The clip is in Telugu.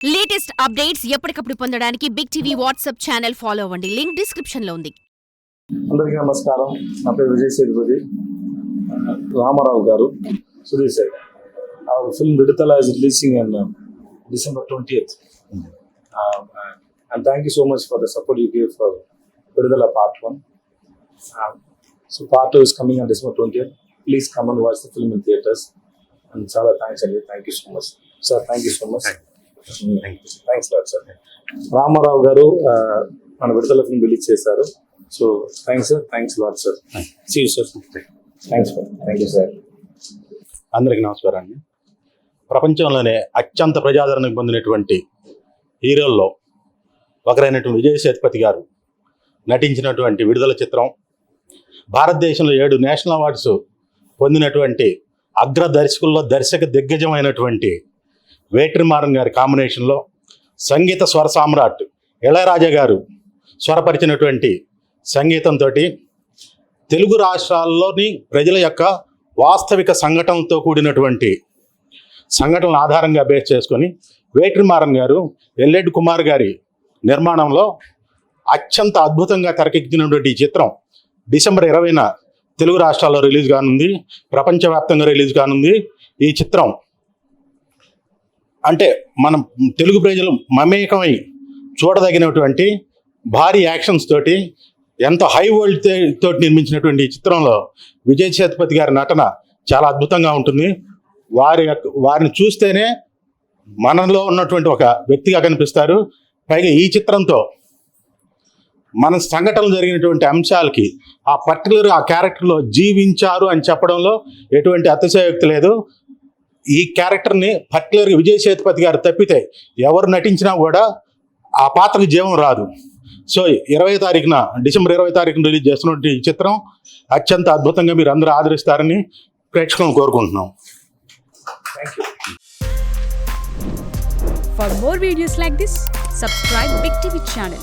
లేటెస్ట్ అప్డేట్స్ ఎప్పటికప్పుడు పొందడానికి big TV WhatsApp channel follow అవ్వండి. లింక్ డిస్క్రిప్షన్ లో ఉంది. అందరికీ నమస్కారం. నా పేరు విజయ్ సేతుపతి. రామారావు గారు, Sudheer sir, our film Viduthala is releasing on December 20th. And thank you so much for the support you gave for Viduthala Part 1. So Part 2 is coming on December 20th. Please come and watch the film in theaters. And చాలా థ్యాంక్స్ అండి. Thank you so much sir. Thank you so much. Thanks lot sir. Ramarao గారు మన విడుదల ఫిల్మ్ రిలీజ్ చేశారు. So thanks sir. Thanks lot sir. See you sir. Thanks sir. Thank you sir. అందరికీ నమస్కారం అండి. ప్రపంచంలోనే అత్యంత ప్రజాదరణ పొందినటువంటి హీరోల్లో ఒకరైనటువంటి విజయ్ సేతుపతి గారు నటించినటువంటి విడుదల చిత్రం, భారతదేశంలో 7 నేషనల్ అవార్డ్స్ పొందినటువంటి అగ్ర దర్శకుల్లో దర్శక దిగ్గజమైనటువంటి వేట్రిమారన్ గారి కాంబినేషన్లో సంగీత స్వర సామ్రాట్ ఇళయరాజా గారు స్వరపరిచినటువంటి సంగీతంతో తెలుగు రాష్ట్రాల్లోని ప్రజల యొక్క వాస్తవిక సంఘటనలతో కూడినటువంటి సంఘటనల ఆధారంగా బేస్ చేసుకొని వేట్రిమారన్ గారు ఎల్ఎడ్ కుమార్ గారి నిర్మాణంలో అత్యంత అద్భుతంగా తెరకెక్కినటువంటి ఈ చిత్రం డిసెంబర్ 20న తెలుగు రాష్ట్రాల్లో రిలీజ్ కానుంది. ప్రపంచవ్యాప్తంగా రిలీజ్ కానుంది. ఈ చిత్రం అంటే మనం తెలుగు ప్రజలు మమేకమై చూడదగినటువంటి భారీ యాక్షన్స్ తోటి ఎంతో హై వరల్డ్ తోటి నిర్మించినటువంటి ఈ చిత్రంలో విజయ్ సేతుపతి గారి నటన చాలా అద్భుతంగా ఉంటుంది. వారిని చూస్తేనే మనలో ఉన్నటువంటి ఒక వ్యక్తిగా కనిపిస్తారు. పైగా ఈ చిత్రంతో మన సంఘటనలు జరిగినటువంటి అంశాలకి ఆ పర్టికులర్ ఆ క్యారెక్టర్లో జీవించారు అని చెప్పడంలో ఎటువంటి అతిశయోక్తి లేదు. ఈ క్యారెక్టర్ని పర్టికులర్గా విజయ్ సేతుపతి గారు తప్పితే ఎవరు నటించినా కూడా ఆ పాత్రకు జీవం రాదు. సో 20వ తారీఖున డిసెంబర్ 20వ తారీఖున రిలీజ్ చేస్తున్నటువంటి ఈ చిత్రం అత్యంత అద్భుతంగా మీరు అందరూ ఆదరిస్తారని ప్రేక్షకులను కోరుకుంటున్నాం. Thank you. For more videos like this, subscribe Big TV channel.